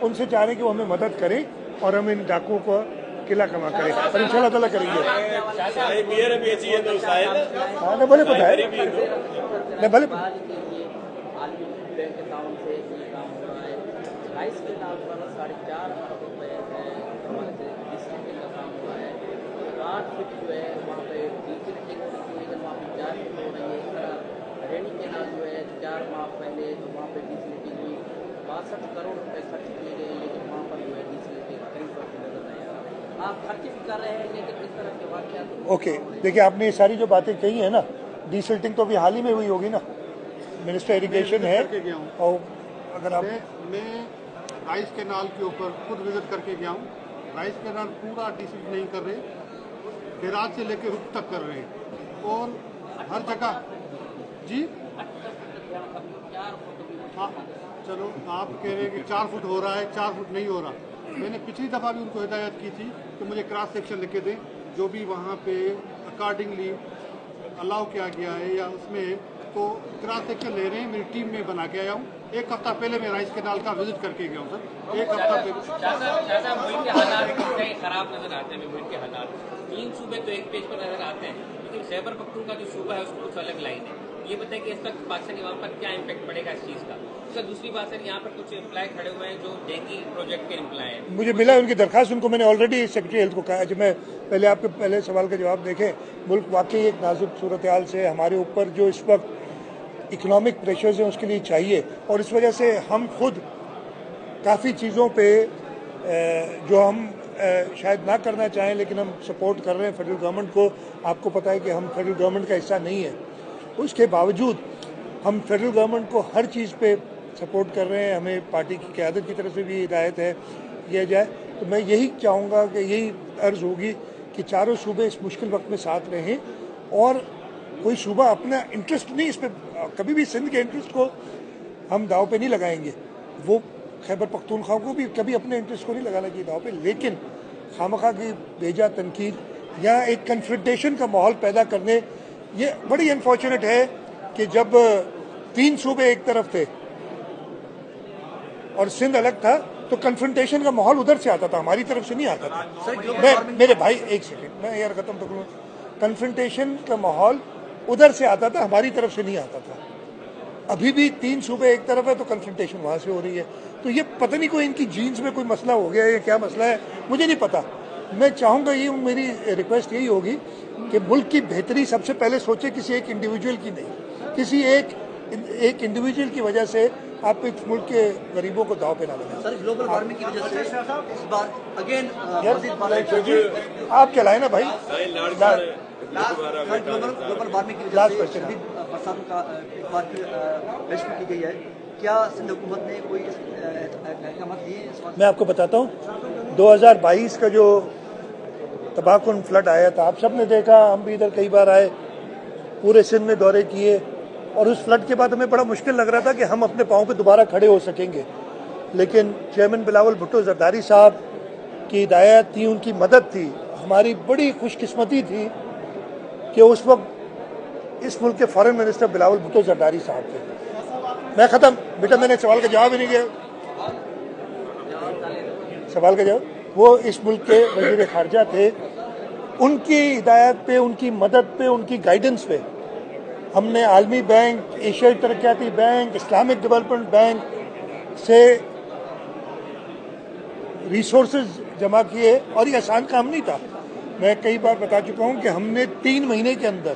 उनसे चाह रहे हैं कि वो हमें मदद करें और हम इन डाकुओं को किला कमा करें और इंशाल्लाह ताला करेंगे। हाँ भले पता है, नहीं भले राइस के नाम पर 4.5 अरब रुपए है डिस्ट्रिक्ट का काम हुआ है। 8 फीट जो है वहाँ पे डिस्ट्रिक्ट वहाँ पे 4 फीट हो रही है। इस तरह रेनी के नाम जो है 4 माह पहले तो वहाँ पे डिस्ट्रिक्ट हुई 62 करोड़ रुपए खर्च किए गए, लेकिन वहाँ पर जो है डिस्ट्रिक्ट करीब नजर नहीं आ रहा। आप खर्च भी कर रहे हैं लेकिन इस तरह के वाक़यात। ओके, देखिए आपने ये सारी जो बातें कही है ना, डिसल्टिंग तो अभी हाल ही में हुई होगी ना, मिनिस्टर इरिगेशन है। और अगर आप मैं राइस कैनाल के ऊपर खुद विजिट करके गया हूँ। राइस कैनाल पूरा डिसल्ट नहीं कर रहे, बेराज से लेकर रुख तक कर रहे हैं और हर जगह जी हाँ चलो आप कह रहे हैं कि 4 फुट हो रहा है, 4 फुट नहीं हो रहा। मैंने पिछली दफ़ा भी उनको हिदायत की थी कि मुझे क्रॉस सेक्शन लिख के दें जो भी वहाँ पे अकॉर्डिंगली अलाउ किया गया है या उसमें, तो क्रॉस सेक्शन ले रहे हैं। मेरी टीम में बना के आया हूँ। 1 हफ्ता पहले मैं राइस कैनाल का विजिट करके गया हूँ सर। 1 हफ्ता पहले मुल्क के हालात खराब नजर आते हैं। मुल्क के हालात 3 सूबे तो एक पेज पर नजर आते हैं, लेकिन खैबर पख्तूनख्वा जो सूबा है उसको कुछ अलग लाइन है। ये बताएं कि इसका पाकिस्तान वहाँ पर क्या इम्पैक्ट पड़ेगा इस चीज़ का। उसका दूसरी बात सर, यहाँ पर कुछ एम्प्लॉय खड़े हुए हैं जो डेंगी प्रोजेक्ट के एम्प्लॉय हैं। मुझे मिला उनकी दरखास्त, उनको मैंने ऑलरेडी सेक्रेटरी हेल्थ को कहा। जब मैं पहले आपके पहले सवाल का जवाब देखें, मुल्क वाकई एक नाजुक सूरत हाल से हमारे ऊपर जो इस वक्त इकोनॉमिक प्रेशर्स हैं उसके लिए चाहिए, और इस वजह से हम खुद काफ़ी चीज़ों पे जो हम शायद ना करना चाहें लेकिन हम सपोर्ट कर रहे हैं फेडरल गवर्नमेंट को। आपको पता है कि हम फेडरल गवर्नमेंट का हिस्सा नहीं है, उसके बावजूद हम फेडरल गवर्नमेंट को हर चीज़ पे सपोर्ट कर रहे हैं। हमें पार्टी की क़यादत की तरफ से भी हिदायत है किया जाए। तो मैं यही चाहूँगा कि यही अर्ज़ होगी कि चारों सूबे इस मुश्किल वक्त में साथ रहें, और कोई सूबा अपना इंटरेस्ट नहीं, इस पर कभी भी सिंध के इंटरेस्ट को हम दाव पे नहीं लगाएंगे। वो खैबर पख्तूनख्वा को भी कभी अपने इंटरेस्ट को नहीं लगाना चाहिए दाव पे, लेकिन खामखा की बेजा तनकीद या एक कन्फ्रंटेशन का माहौल पैदा करने, ये बड़ी अनफॉर्चुनेट है कि जब 3 सूबे एक तरफ थे और सिंध अलग था तो कन्फ्रंटेशन का माहौल उधर से आता था, हमारी तरफ से नहीं आता था। मैं मेरे भाई एक सेकंड, मैं यार खत्म तो करूँ। कन्फ्रंटेशन का माहौल उधर से आता था, हमारी तरफ से नहीं आता था। अभी भी 3 सूबे एक तरफ है तो कन्फ्रंटेशन वहाँ से हो रही है। तो ये पता नहीं कोई इनकी जीन्स में कोई मसला हो गया है या क्या मसला है, मुझे नहीं पता। मैं चाहूँगा, ये मेरी रिक्वेस्ट यही होगी कि मुल्क की बेहतरी सबसे पहले सोचे, किसी एक इंडिविजुअल की नहीं। किसी एक इंडिविजुअल की वजह से आप इस मुल्क के गरीबों को दाव पे ना लगाएं। सर, ग्लोबल वार्मिंग की वजह से इस बार अगेन आप चलाए ना भाई। ग्लोबल वार्मिंग की वजह से बरसात का एक बार पेशगी की गई है। क्या सिंध हुकूमत ने कोई अहकाम दिए? मैं आपको बताता हूँ, 2022 का जो तबाहकुन फ्लड आया था, आप सब ने देखा, हम भी इधर कई बार आए, पूरे सिंध में दौरे किए, और उस फ्लड के बाद हमें बड़ा मुश्किल लग रहा था कि हम अपने पाँव पे दोबारा खड़े हो सकेंगे। लेकिन चेयरमैन बिलावल भुट्टो जरदारी साहब की हिदायत थी, उनकी मदद थी, हमारी बड़ी खुशकिस्मती थी कि उस वक्त इस मुल्क के फॉरेन मिनिस्टर बिलावल भुट्टो जरदारी साहब थे। मैं ख़त्म बेटा, मैंने सवाल का जवाब ही नहीं दिया। सवाल का जवाब, वो इस मुल्क के वज़ीर ख़ारजा थे। उनकी हिदायत पे, उनकी मदद पे, उनकी गाइडेंस पे हमने आलमी बैंक, एशियाई तरक्याती बैंक, इस्लामिक डेवलपमेंट बैंक से रिसोर्सेज जमा किए, और ये आसान काम नहीं था। मैं कई बार बता चुका हूँ कि हमने 3 महीने के अंदर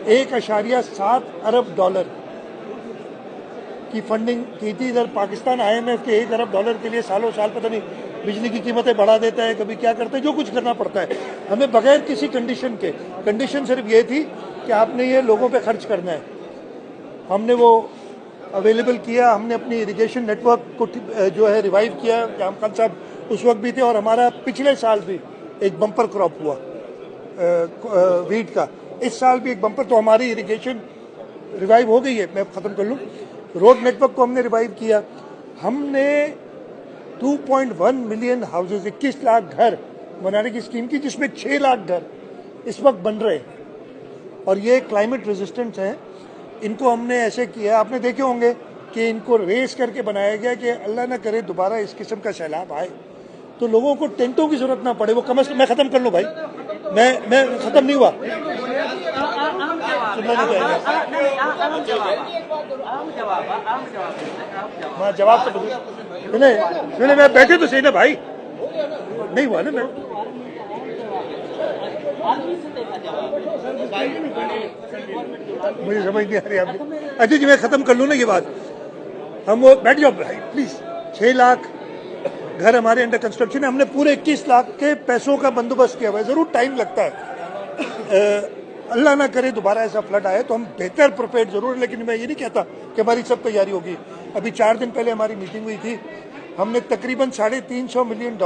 1.7 अरब डॉलर की फंडिंग की थी। इधर पाकिस्तान IMF के 1 अरब डॉलर के लिए सालों साल पता नहीं बिजली की कीमतें बढ़ा देता है, कभी क्या करता है, जो कुछ करना पड़ता है हमें बगैर किसी कंडीशन के। कंडीशन सिर्फ ये थी कि आपने ये लोगों पे खर्च करना है। हमने वो अवेलेबल किया। हमने अपनी इरिगेशन नेटवर्क को जो है रिवाइव किया। जाम खान साहब उस वक्त भी थे, और हमारा पिछले साल भी एक बम्पर क्रॉप हुआ वीट का। इस साल भी एक बम्पर, तो हमारी इरिगेशन रिवाइव हो गई है। मैं ख़त्म कर लूँ। रोड नेटवर्क को हमने रिवाइव किया। हमने 2.1 मिलियन हाउसेज, 21 लाख घर बनाने की स्कीम की, जिसमें 6 लाख घर इस वक्त बन रहे हैं, और ये क्लाइमेट रेजिस्टेंट हैं। इनको हमने ऐसे किया, आपने देखे होंगे कि इनको रेस करके बनाया गया कि अल्लाह ना करे दोबारा इस किस्म का सैलाब आए तो लोगों को टेंटों की जरूरत ना पड़े। वो कम से कम, मैं खत्म कर लूँ भाई, मैं खत्म नहीं हुआ, सुनना नहीं चाहिए। जवाब तो सुने, मैं बैठे तो सही ना भाई, नहीं हुआ ना मैं। मुझे समझ नहीं आ रही आपने। अच्छा जी, मैं खत्म कर लूँ ना ये बात। हम वो बैठ जाओ भाई प्लीज। 6 लाख घर हमारे अंडर कंस्ट्रक्शन है। हमने पूरे 21 लाख के पैसों का बंदोबस्त किया हुआ है। जरूर टाइम लगता है, अल्लाह ना करे दोबारा ऐसा फ्लड आए तो हम बेहतर प्रिपेयर्ड जरूर है, लेकिन मैं ये नहीं कहता कि हमारी सब तैयारी होगी। अभी 4 दिन पहले हमारी मीटिंग हुई थी, हमने तकरीबन $350 मिलियन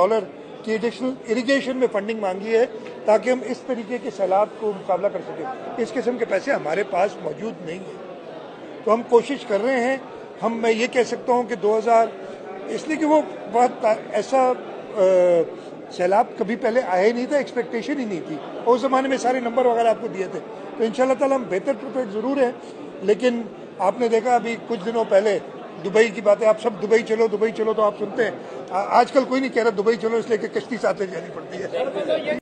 की एडिशनल इरिगेशन में फंडिंग मांगी है ताकि हम इस तरीके के सैलाब को मुकाबला कर सकें। इस किस्म के पैसे हमारे पास मौजूद नहीं है, तो हम कोशिश कर रहे हैं। मैं ये कह सकता हूँ कि 2000 इसलिए कि वो बहुत ऐसा सैलाब कभी पहले आया ही नहीं था, एक्सपेक्टेशन ही नहीं थी, और उस ज़माने में सारे नंबर वगैरह आपको दिए थे। तो इंशाल्लाह ताला हम बेहतर प्रिपेयर्ड ज़रूर हैं। लेकिन आपने देखा अभी कुछ दिनों पहले दुबई की बातें, आप सब दुबई चलो तो आप सुनते हैं। आजकल कोई नहीं कह रहा दुबई चलो, इसलिए कि कश्ती साथ ले जानी पड़ती है।